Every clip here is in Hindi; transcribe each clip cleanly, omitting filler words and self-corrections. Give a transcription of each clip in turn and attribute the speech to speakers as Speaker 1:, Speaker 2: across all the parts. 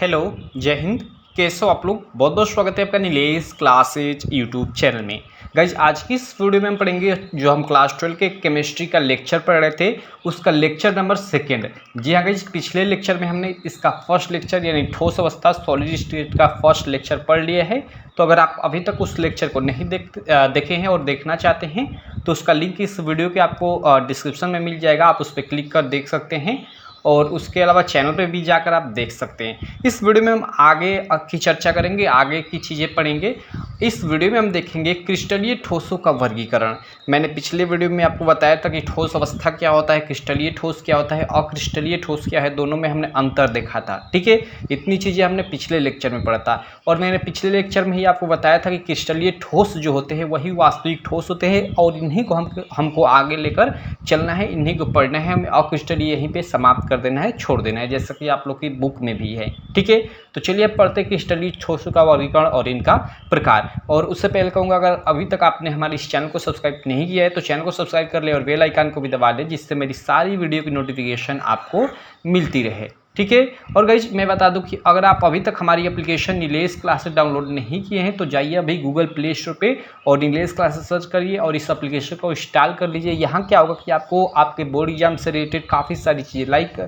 Speaker 1: हेलो, जय हिंद। कैसे हो आप लोग? बहुत बहुत स्वागत है आपका नीलेश क्लासेज यूट्यूब चैनल में। गाइज आज की इस वीडियो में हम पढ़ेंगे जो हम क्लास 12 के केमिस्ट्री का लेक्चर पढ़ रहे थे उसका लेक्चर नंबर 2। जी हाँ गाइज, पिछले लेक्चर में हमने इसका फर्स्ट लेक्चर यानी ठोस अवस्था सॉलिड स्टेट का फर्स्ट लेक्चर पढ़ लिया है। तो अगर आप अभी तक उस लेक्चर को नहीं देखे हैं और देखना चाहते हैं तो उसका लिंक इस वीडियो के आपको डिस्क्रिप्शन में मिल जाएगा, आप उस पर क्लिक कर देख सकते हैं और उसके अलावा चैनल पे भी जाकर आप देख सकते हैं। इस वीडियो में हम आगे की चर्चा करेंगे, आगे की चीज़ें पढ़ेंगे। इस वीडियो में हम देखेंगे क्रिस्टलीय ठोसों का वर्गीकरण। मैंने पिछले वीडियो में आपको बताया था कि ठोस अवस्था क्या होता है, क्रिस्टलीय ठोस क्या होता है, अक्रिस्टलीय ठोस क्या है, दोनों में हमने अंतर देखा था। ठीक है, इतनी चीज़ें हमने पिछले लेक्चर में पढ़ा था और मैंने पिछले लेक्चर में ही आपको बताया था कि क्रिस्टलीय ठोस जो होते हैं वही वास्तविक ठोस होते हैं और इन्हीं को हमको आगे लेकर चलना है, इन्हीं को पढ़ना है। हमें अक्रिस्टलीय यहीं पे समाप्त कर देना है, छोड़ देना है, जैसा कि आप लोग की बुक में भी है। ठीक है, तो चलिए अब पढ़ते हैं क्रिस्टलीय ठोसों का वर्गीकरण और इनका प्रकार। और उससे पहले कहूँगा, अगर अभी तक आपने हमारे इस चैनल को सब्सक्राइब नहीं किया है तो चैनल को सब्सक्राइब कर ले और बेल आइकन को भी दबा दें, जिससे मेरी सारी वीडियो की नोटिफिकेशन आपको मिलती रहे। ठीक है, और गाइज मैं बता दूं कि अगर आप अभी तक हमारी एप्लीकेशन नीलेश क्लासेस डाउनलोड नहीं किए हैं तो जाइए अभी गूगल प्ले स्टोर पे और नीलेश क्लासेस सर्च करिए और इस एप्लीकेशन को इंस्टॉल कर लीजिए। यहाँ क्या होगा कि आपको आपके बोर्ड एग्जाम से रिलेटेड काफ़ी सारी चीज़ें लाइक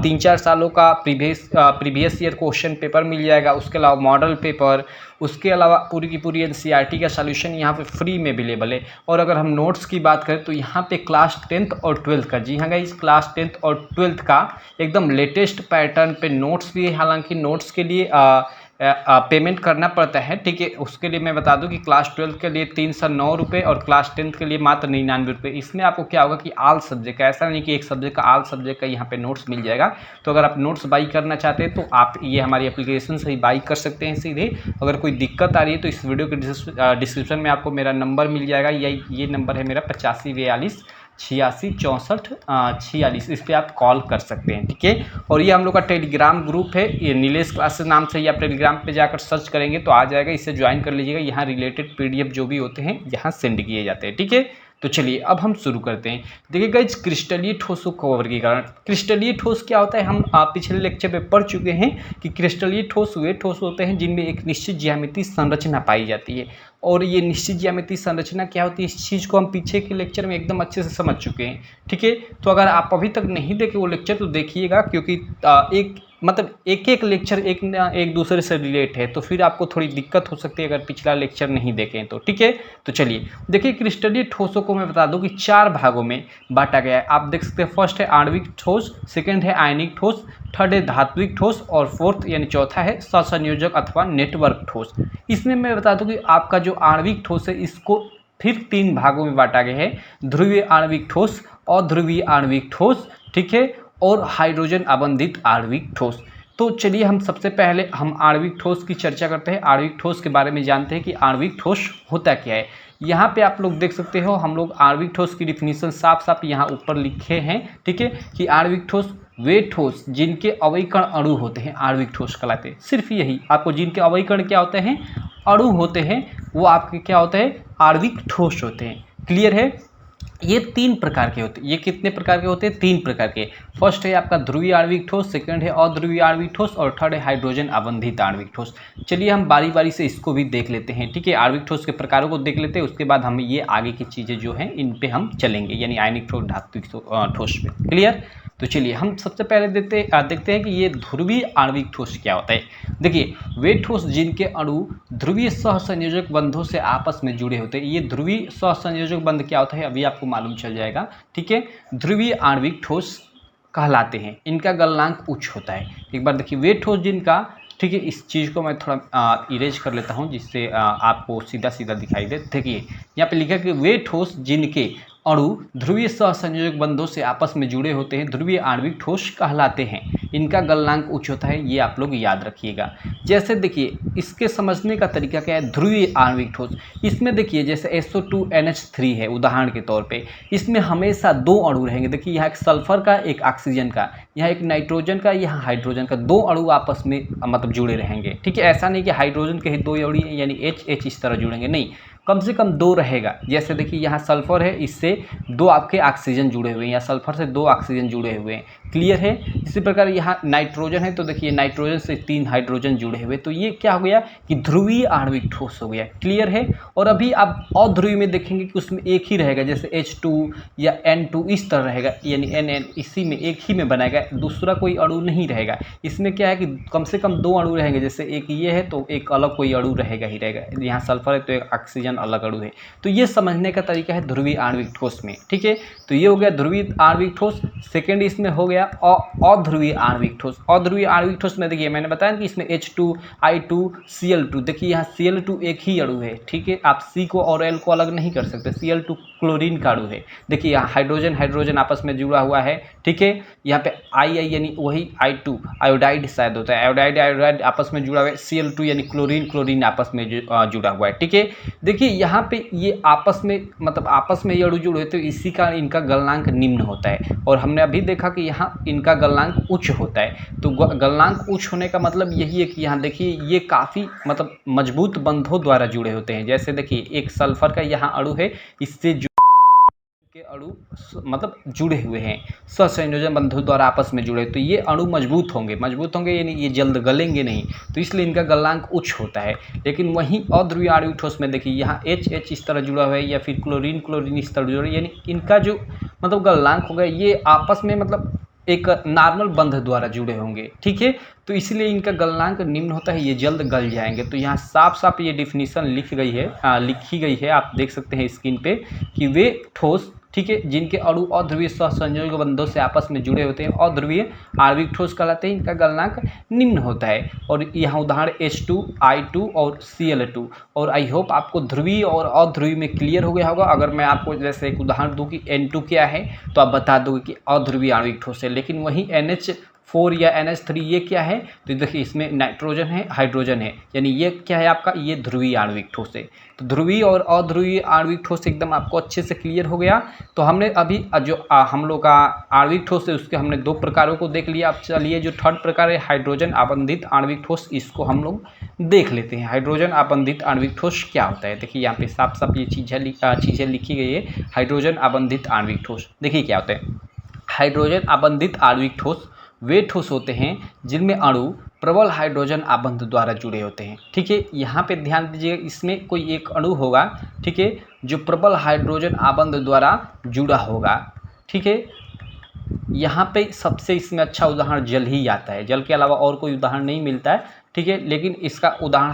Speaker 1: 3-4 सालों का प्रीवियस ईयर क्वेश्चन पेपर मिल जाएगा, उसके अलावा मॉडल पेपर, उसके अलावा पूरी की पूरी एनसीईआरटी का सॉल्यूशन यहाँ पे फ्री में अवेलेबल है। और अगर हम नोट्स की बात करें तो यहाँ पे क्लास 10th और 12th का, जी हाँ गाइस, क्लास 10th और 12th का एकदम लेटेस्ट पैटर्न पे नोट्स भी है। हालांकि नोट्स के लिए पेमेंट करना पड़ता है। ठीक है, उसके लिए मैं बता दूं कि क्लास 12 के लिए 309 रुपये और क्लास 10th के लिए मात्र 99 रुपये। इसमें आपको क्या होगा कि ऑल सब्जेक्ट का, ऐसा नहीं कि एक सब्जेक्ट का, ऑल सब्जेक्ट का यहाँ पे नोट्स मिल जाएगा। तो अगर आप नोट्स बाई करना चाहते हैं तो आप ये हमारी एप्लीकेशन से ही बाई कर सकते हैं सीधे। अगर कोई दिक्कत आ रही है तो इस वीडियो के डिस्क्रिप्शन में आपको मेरा नंबर मिल जाएगा, ये नंबर है मेरा 8542 86 64 46। इस पर आप कॉल कर सकते हैं। ठीक है, और ये हम लोग का टेलीग्राम ग्रुप है, ये नीलेश क्लासेस नाम से ही आप टेलीग्राम पे जाकर सर्च करेंगे तो आ जाएगा, इसे ज्वाइन कर लीजिएगा। यहाँ रिलेटेड पीडीएफ जो भी होते हैं यहाँ सेंड किए जाते हैं। ठीक है, तो चलिए अब हम शुरू करते हैं। देखिए गाइस, क्रिस्टलीय ठोसों का वर्गीकरण। क्रिस्टलीय ठोस क्या होता है, हम पिछले लेक्चर में पढ़ चुके हैं कि क्रिस्टलीय ठोस वे ठोस होते हैं जिनमें एक निश्चित ज्यामितीय संरचना पाई जाती है। और ये निश्चित ज्यामितीय संरचना क्या होती है, इस चीज़ को हम पीछे के लेक्चर में एकदम अच्छे से समझ चुके हैं। ठीक है, तो अगर आप अभी तक नहीं देखे वो लेक्चर तो देखिएगा, क्योंकि एक लेक्चर एक दूसरे से रिलेट है, तो फिर आपको थोड़ी दिक्कत हो सकती है अगर पिछला लेक्चर नहीं देखें तो। ठीक है, तो चलिए देखिए, क्रिस्टलीय ठोसों को मैं बता दूं कि 4 भागों में बांटा गया है। आप देख सकते हैं, फर्स्ट है आणविक ठोस, सेकंड है आयनिक ठोस, थर्ड है धात्विक ठोस और फोर्थ यानी चौथा है सहसंयोजक अथवा नेटवर्क ठोस। इसमें मैं बता दूं कि आपका जो आणविक ठोस है इसको फिर 3 भागों में बांटा गया है, ध्रुवीय आणविक ठोस, अध्रुवीय आणविक ठोस, ठीक है, और हाइड्रोजन अबंधित आणविक ठोस। तो चलिए हम सबसे पहले हम आणविक ठोस की चर्चा करते हैं, आणविक ठोस के बारे में जानते हैं कि आणविक ठोस होता क्या है। यहाँ पे आप लोग देख सकते हो, हम लोग आणविक ठोस की डिफिनीशन साफ साफ यहाँ ऊपर लिखे हैं। ठीक है, कि आणविक ठोस वे ठोस जिनके अवयकण अणु होते हैं आणविक ठोस कहलाते हैं। सिर्फ यही आपको, जिनके अवयकण क्या होते हैं, अणु होते हैं, वो आपके क्या होते हैं, आणविक ठोस होते हैं। क्लियर है, ये 3 प्रकार के होते हैं। ये कितने प्रकार के होते हैं, 3 प्रकार के। फर्स्ट है आपका ध्रुवीय आणविक ठोस, सेकंड है अध्रुवीय आणविक ठोस और थर्ड है हाइड्रोजन अबंधित आणविक ठोस। चलिए हम बारी बारी से इसको भी देख लेते हैं। ठीक है, आणविक ठोस के प्रकारों को देख लेते हैं, उसके बाद हम ये आगे की चीज़ें जो हैं इन पे हम चलेंगे, यानी आयनिक ठोस, धात्विक ठोस पे। क्लियर, तो चलिए हम सबसे पहले देखते हैं कि ये ध्रुवीय आणविक ठोस क्या होता है। देखिए, वे ठोस जिनके अणु ध्रुवीय सहसंयोजक बंधों से आपस में जुड़े होते हैं। ये ध्रुवीय सहसंयोजक बंध क्या होता है अभी आपको मालूम चल जाएगा। ठीक है, ध्रुवीय आणविक ठोस कहलाते हैं, इनका गलनांक उच्च होता है। एक बार देखिए, वे ठोस जिनका, ठीक है, इस चीज़ को मैं थोड़ा इरेज कर लेता हूँ जिससे आपको सीधा सीधा दिखाई दे। देखिए यहाँ पे लिखा है कि वे ठोस जिनके अणु ध्रुवीय सहसंयोजक बंधों से आपस में जुड़े होते हैं ध्रुवीय आणविक ठोस कहलाते हैं, इनका गलनांक उच्च होता है। ये आप लोग याद रखिएगा। जैसे देखिए, इसके समझने का तरीका क्या है, ध्रुवीय आणविक ठोस, इसमें देखिए जैसे SO2NH3 है उदाहरण के तौर पे, इसमें हमेशा 2 अणु रहेंगे। देखिए यहाँ एक सल्फर का, एक ऑक्सीजन का, यहाँ एक नाइट्रोजन का, यहाँ हाइड्रोजन का, 2 अणु आपस में मतलब जुड़े रहेंगे। ठीक है, ऐसा नहीं कि हाइड्रोजन के ही 2 अणु यानी H इस तरह जुड़ेंगे, नहीं, कम से कम 2 रहेगा। जैसे देखिए यहाँ सल्फर है, इससे 2 आपके ऑक्सीजन जुड़े हुए हैं, या सल्फर से 2 ऑक्सीजन जुड़े हुए हैं। क्लियर है। इसी प्रकार यहाँ नाइट्रोजन है, तो देखिए नाइट्रोजन से 3 हाइड्रोजन जुड़े हुए, तो ये क्या हो गया कि ध्रुवीय आणविक ठोस हो गया। क्लियर है। और अभी आप अध्रुवीय में देखेंगे कि उसमें एक ही रहेगा, जैसे H2 या N2 इस तरह रहेगा, यानी NN इसी में एक ही में बनाएगा, दूसरा कोई अणु नहीं रहेगा। इसमें क्या है कि कम से कम 2 अणु रहेंगे, जैसे एक ये है तो एक अलग कोई अणु रहेगा ही रहेगा। यहाँ सल्फर है तो एक ऑक्सीजन अलग अणु है। तो ये समझने का तरीका है ध्रुवीय आणविक ठोस में। ठीक है, तो ये हो गया ध्रुवीय आणविक ठोस। सेकेंड इसमें हो गया अध्रुवीय आणविक ठोस। अध्रुवीय आणविक ठोस में देखिए मैंने बताया कि इसमें H2 I2 Cl2, देखिए यहाँ Cl2 एक ही अणु है। ठीक है, आप C को और L को अलग नहीं कर सकते। Cl2 क्लोरीन का अणु है। देखिए यहाँ हाइड्रोजन हाइड्रोजन आपस में जुड़ा हुआ है। ठीक है, यहाँ पे I यानी वही I2 आयोडाइड शायद होता है, आयोडाइड आयोडाइड आपस में जुड़ा हुआ है। Cl2 यानी क्लोरीन क्लोरीन आपस में जुड़ा हुआ है। ठीक है, देखिए यहाँ पे ये आपस में मतलब आपस में ये अणु जुड़े, तो इसी का इनका गलनांक निम्न होता है। और हमने अभी देखा कि यहाँ इनका गलनांक उच्च होता है। तो गलनांक उच्च होने का मतलब यही है कि यहाँ देखिए ये काफ़ी मतलब मजबूत बंधों द्वारा जुड़े होते हैं। जैसे देखिए एक सल्फर का यहाँ अणु है, इससे के अणु मतलब जुड़े हुए हैं, सहसंयोजन बंधों द्वारा आपस में जुड़े, तो ये अणु मजबूत होंगे यानी ये जल्द गलेंगे नहीं, तो इसलिए इनका गलनांक उच्च होता है। लेकिन वहीं अध्रुवीय आणविक ठोस में देखिए यहाँ H इस तरह जुड़ा हुआ है, या फिर क्लोरीन क्लोरीन इस तरह जुड़ा है, यानी इनका जो मतलब गलनांक होगा ये आपस में मतलब एक नॉर्मल बंध द्वारा जुड़े होंगे। ठीक है, तो इसलिए इनका गलनांक निम्न होता है, ये जल्द गल जाएंगे। तो यहाँ साफ साफ ये डिफिनीशन लिखी गई है, आप देख सकते हैं स्क्रीन पे कि वे ठोस, ठीक है, जिनके अणु अध्रुवीय सहसंयोजक बंधों से आपस में जुड़े होते हैं अध्रुवीय आणविक ठोस कहलाते हैं। इनका गलनांक निम्न होता है। और यहाँ उदाहरण H2 I2 और Cl2। और आई होप आपको ध्रुवीय और अध्रुवीय में क्लियर हो गया होगा। अगर मैं आपको जैसे एक उदाहरण दूँ कि N2 क्या है, तो आप बता दोगे कि अध्रुवीय आणविक ठोस है। लेकिन वहीं NH4 या NH3 ये क्या है, तो देखिए इसमें नाइट्रोजन है हाइड्रोजन है, यानी ये क्या है आपका, ये ध्रुवीय आणविक ठोस है। तो ध्रुवीय और अध्रुवीय आणविक ठोस एकदम आपको अच्छे से क्लियर हो गया। तो हमने अभी जो हम लोग का आणविक ठोस है उसके हमने 2 प्रकारों को देख लिया। अब चलिए जो थर्ड प्रकार है हाइड्रोजन आबंधित आणविक ठोस, इसको हम लोग देख लेते हैं। हाइड्रोजन आबंधित आणविक ठोस क्या होता है, देखिए यहाँ पे साफ साफ ये चीज़ें लिखी गई है। हाइड्रोजन आबंधित आणविक ठोस देखिए क्या होता है। हाइड्रोजन आबंधित आणविक ठोस वे ठोस होते हैं जिनमें अणु प्रबल हाइड्रोजन आबंध द्वारा जुड़े होते हैं। ठीक है, यहाँ पे ध्यान दीजिए, इसमें कोई एक अणु होगा, ठीक है, जो प्रबल हाइड्रोजन आबंध द्वारा जुड़ा होगा। ठीक है, यहाँ पे सबसे इसमें अच्छा उदाहरण जल ही आता है, जल के अलावा और कोई उदाहरण नहीं मिलता है। ठीक है, लेकिन इसका उदाहरण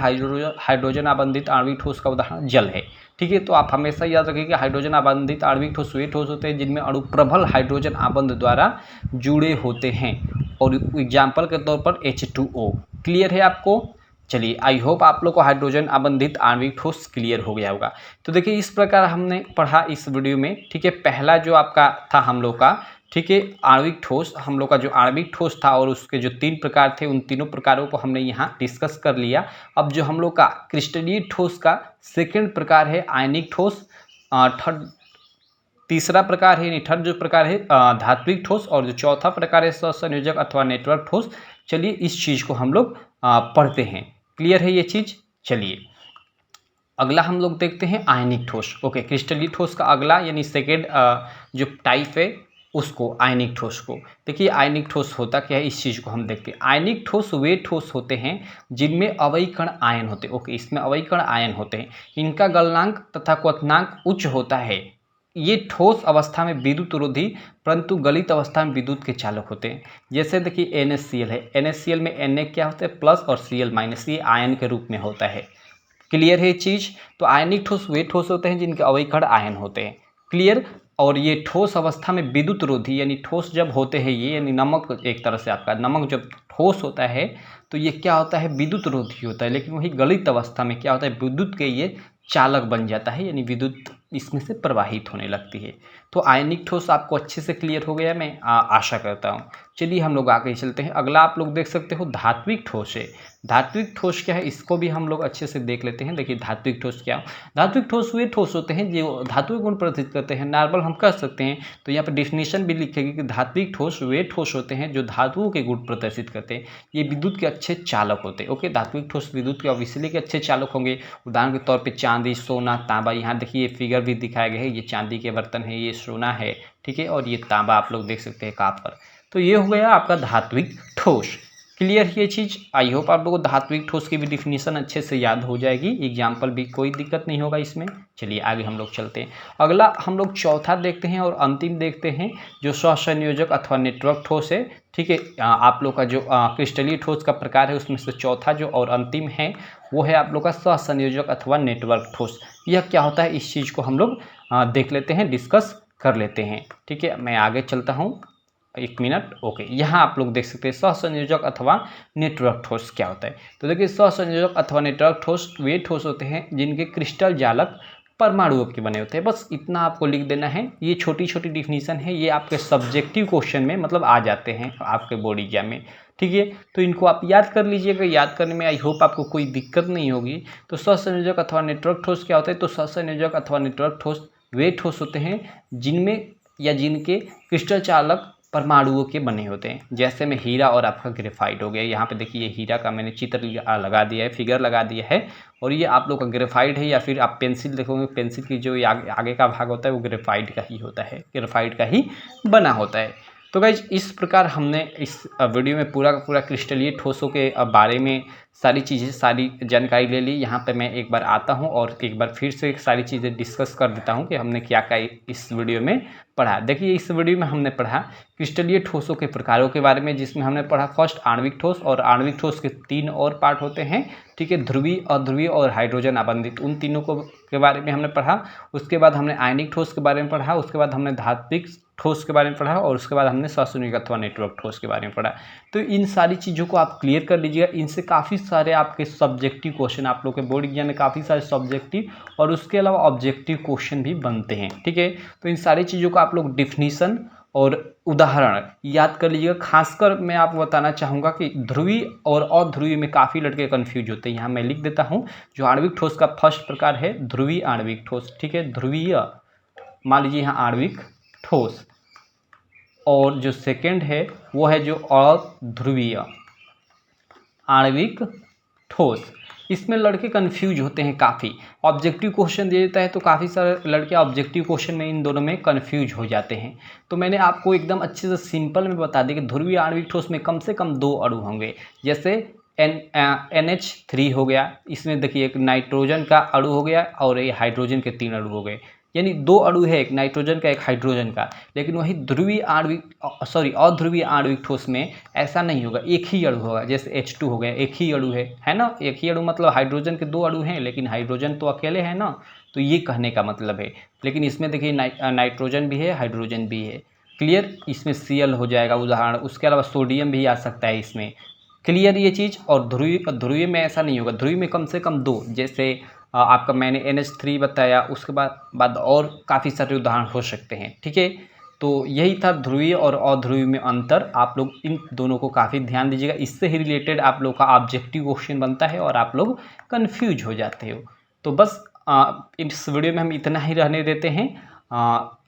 Speaker 1: हाइड्रोजन आबंधित आणविक ठोस का उदाहरण जल है। ठीक है, तो आप हमेशा याद रखिए कि हाइड्रोजन आबंधित आणविक ठोस वे ठोस होते हैं जिनमें अणु प्रबल हाइड्रोजन आबंध द्वारा जुड़े होते हैं। और एग्जाम्पल के तौर पर H2O। क्लियर है आपको? चलिए, आई होप आप लोग को हाइड्रोजन आबंधित आणविक ठोस क्लियर हो गया होगा। तो देखिए इस प्रकार हमने पढ़ा इस वीडियो में। ठीक है, पहला जो आपका था हम लोग का, ठीक है, आणविक ठोस, हम लोग का जो आणविक ठोस था और उसके जो 3 प्रकार थे, उन तीनों प्रकारों को हमने यहाँ डिस्कस कर लिया। अब जो हम लोग का क्रिस्टलीय ठोस का सेकंड प्रकार है आयनिक ठोस, तीसरा प्रकार है, थर्ड जो प्रकार है धात्विक ठोस, और जो चौथा प्रकार है सहसंयोजक अथवा नेटवर्क ठोस। चलिए इस चीज़ को हम लोग पढ़ते हैं। क्लियर है ये चीज़? चलिए अगला हम लोग देखते हैं आयनिक ठोस। ओके, क्रिस्टलीय ठोस का अगला यानी सेकेंड जो टाइप है उसको आयनिक ठोस को देखिए। आयनिक ठोस होता क्या है, इस चीज़ को हम देखते हैं। आयनिक ठोस वे ठोस होते हैं जिनमें अवयिकण आयन होते हैं। ओके, इसमें अवयिकण आयन होते हैं। इनका गलनांक तथा क्वथनांक उच्च होता है। ये ठोस अवस्था में विद्युत रोधी परंतु गलित अवस्था में विद्युत के चालक होते हैं। जैसे देखिए NaCl है, NaCl में Na क्या होता है, प्लस, और Cl माइनस, ये आयन के रूप में होता है। क्लियर है चीज़? तो आयनिक ठोस वे ठोस होते हैं जिनके अवयिकण आयन होते हैं। क्लियर? और ये ठोस अवस्था में विद्युत रोधी, यानी ठोस जब होते हैं ये, यानी नमक, एक तरह से आपका नमक जब ठोस होता है तो ये क्या होता है, विद्युत रोधी होता है। लेकिन वही गलित अवस्था में क्या होता है, विद्युत के ये चालक बन जाता है, यानी विद्युत इसमें से प्रवाहित होने लगती है। तो आयनिक ठोस आपको अच्छे से क्लियर हो गया, मैं आशा करता हूँ। चलिए हम लोग आगे चलते हैं। अगला आप लोग देख सकते हो धात्विक ठोस है। धात्विक ठोस क्या है इसको भी हम लोग अच्छे से देख लेते हैं। देखिए धात्विक ठोस क्या हो, धात्विक ठोस वे ठोस होते हैं जो धातु के गुण प्रदर्शित करते हैं, नॉर्मल हम कह सकते हैं। तो यहाँ पर डिफिनेशन भी लिखेगी कि धात्विक ठोस वे ठोस होते हैं जो धातुओं के गुण प्रदर्शित करते हैं, ये विद्युत के अच्छे चालक होते हैं। ओके, धात्विक ठोस विद्युत के ऑब्वियसली के अच्छे चालक होंगे। उदाहरण के तौर पर चांदी, सोना, तांबा, यहाँ देखिए फिगर भी दिखाया गया है, ये चांदी के बर्तन है, ये सोना है, ठीक है, और ये तांबा आप लोग देख सकते हैं कॉपर। तो ये हो गया आपका धात्विक ठोस। क्लियर ये चीज़, आई होप आप लोगों को धात्विक ठोस की भी डिफिनीशन अच्छे से याद हो जाएगी, एग्जाम्पल भी कोई दिक्कत नहीं होगा इसमें। चलिए आगे हम लोग चलते हैं। अगला हम लोग चौथा देखते हैं और अंतिम देखते हैं जो सहसंयोजक अथवा नेटवर्क ठोस है। ठीक है, आप लोग का जो क्रिस्टलीय ठोस का प्रकार है उसमें से चौथा जो और अंतिम है वो है आप लोग का सहसंयोजक अथवा नेटवर्क ठोस। यह क्या होता है इस चीज़ को हम लोग देख लेते हैं, डिस्कस कर लेते हैं। ठीक है, मैं आगे चलता हूँ, एक मिनट। ओके, यहाँ आप लोग देख सकते हैं सहसंयोजक अथवा नेटवर्क ठोस क्या होता है। तो देखिए सहसंयोजक अथवा नेटवर्क ठोस वे ठोस होते हैं जिनके क्रिस्टल जालक परमाणुओं के बने होते हैं। बस इतना आपको लिख देना है। ये छोटी छोटी डिफिनीशन है, ये आपके सब्जेक्टिव क्वेश्चन में मतलब आ जाते हैं आपके बोर्ड एग्जाम में। ठीक है, तो इनको आप याद कर लीजिएगा, याद करने में आई होप आपको कोई दिक्कत नहीं होगी। तो सहसंयोजक अथवा नेटवर्क ठोस क्या होता है, तो सहसंयोजक अथवा नेटवर्क ठोस वे ठोस होते हैं जिनमें या जिनके क्रिस्टल चालक परमाणुओं के बने होते हैं। जैसे में हीरा और आपका ग्रेफाइट हो गया। यहाँ पे देखिए हीरा का मैंने चित्र लगा दिया है, फिगर लगा दिया है, और ये आप लोग का ग्रेफाइट है, या फिर आप पेंसिल देखोगे, पेंसिल की जो आगे का भाग होता है वो ग्रेफाइट का ही होता है, ग्रेफाइट का ही बना होता है। तो गाइज इस प्रकार हमने इस वीडियो में पूरा का पूरा क्रिस्टलीय ठोसों के बारे में सारी चीज़ें, सारी जानकारी ले ली। यहाँ पे मैं एक बार आता हूँ और एक बार फिर से सारी चीज़ें डिस्कस कर देता हूँ कि हमने क्या क्या इस वीडियो में पढ़ा। देखिए इस वीडियो में हमने पढ़ा क्रिस्टलीय ठोसों के प्रकारों के बारे में, जिसमें हमने पढ़ा फर्स्ट आणविक ठोस, और आणविक ठोस के 3 और पार्ट होते हैं। ठीक है, ध्रुवीय, अध्रुवीय और हाइड्रोजन आबंधित, उन तीनों को के बारे में हमने पढ़ा। उसके बाद हमने आयनिक ठोस के बारे में पढ़ा, उसके बाद हमने धात्विक ठोस के बारे में पढ़ा, और उसके बाद हमने सहसंयोजक अथवा नेटवर्क ठोस के बारे में पढ़ा। तो इन सारी चीज़ों को आप क्लियर कर लीजिएगा। इनसे काफ़ी सारे आपके सब्जेक्टिव क्वेश्चन, आप लोग के बोर्ड एग्जाम में काफ़ी सारे सब्जेक्टिव और उसके अलावा ऑब्जेक्टिव क्वेश्चन भी बनते हैं। ठीक है, तो इन सारी चीज़ों को आप लोग डिफिनीशन और उदाहरण याद कर लीजिएगा। खासकर मैं आपको बताना चाहूँगा कि ध्रुवीय और अध्रुवीय में काफ़ी लड़के कन्फ्यूज होते हैं। यहाँ मैं लिख देता हूँ, जो आणविक ठोस का फर्स्ट प्रकार है ध्रुवीय आणविक ठोस। ठीक है, ध्रुवीय, मान लीजिए यहाँ आणविक ठोस, और जो सेकंड है वो है जो अध्रुवीय आणविक ठोस। इसमें लड़के कंफ्यूज होते हैं काफ़ी, ऑब्जेक्टिव क्वेश्चन दे देता है तो काफ़ी सारे लड़के ऑब्जेक्टिव क्वेश्चन में इन दोनों में कंफ्यूज हो जाते हैं। तो मैंने आपको एकदम अच्छे से सिंपल में बता दिया कि ध्रुवीय आणविक ठोस में कम से कम 2 अणु होंगे। जैसे NH3 हो गया, इसमें देखिए एक नाइट्रोजन का अणु हो गया और ये हाइड्रोजन के 3 अणु हो गए, यानी 2 अणु है, एक नाइट्रोजन का एक हाइड्रोजन का। लेकिन वही ध्रुवीय आणविक अध्रुवीय आणविक ठोस में ऐसा नहीं होगा, एक ही अणु होगा। जैसे H2 हो गया, एक ही अणु है ना, एक ही अणु मतलब हाइड्रोजन के 2 अणु हैं, लेकिन हाइड्रोजन तो अकेले है ना, तो ये कहने का मतलब है। लेकिन इसमें देखिए नाइट्रोजन भी है, हाइड्रोजन भी है। क्लियर, इसमें Cl हो जाएगा उदाहरण। उसके अलावा सोडियम भी आ सकता है इसमें। क्लियर ये चीज़। और ध्रुवीय में ऐसा नहीं होगा, ध्रुवीय में कम से कम 2, जैसे आपका मैंने NH3 बताया, उसके बाद और काफ़ी सारे उदाहरण हो सकते हैं। ठीक है, तो यही था ध्रुवीय और अध्रुवीय में अंतर। आप लोग इन दोनों को काफ़ी ध्यान दीजिएगा, इससे ही रिलेटेड आप लोग का ऑब्जेक्टिव क्वेश्चन बनता है और आप लोग कंफ्यूज हो जाते हो। तो बस इस वीडियो में हम इतना ही रहने देते हैं।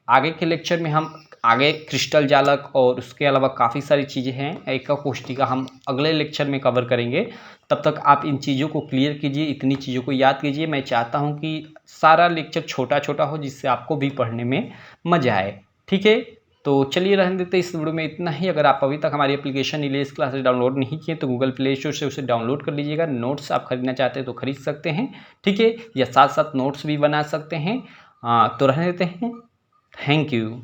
Speaker 1: आगे के लेक्चर में हम आगे क्रिस्टल जालक और उसके अलावा काफ़ी सारी चीज़ें हैं, एक कोष्टिका हम अगले लेक्चर में कवर करेंगे। तब तक आप इन चीज़ों को क्लियर कीजिए, इतनी चीज़ों को याद कीजिए। मैं चाहता हूं कि सारा लेक्चर छोटा छोटा हो, जिससे आपको भी पढ़ने में मज़ा आए। ठीक है, तो चलिए रहने देते इस वीडियो में इतना ही। अगर आप अभी तक हमारी एप्लीकेशन इलेज क्लासेस डाउनलोड नहीं किए तो गूगल प्ले स्टोर से उसे डाउनलोड कर लीजिएगा। नोट्स आप खरीदना चाहते हैं तो खरीद सकते हैं। ठीक है, या साथ साथ नोट्स भी बना सकते हैं। तो रहने देते हैं। Thank you.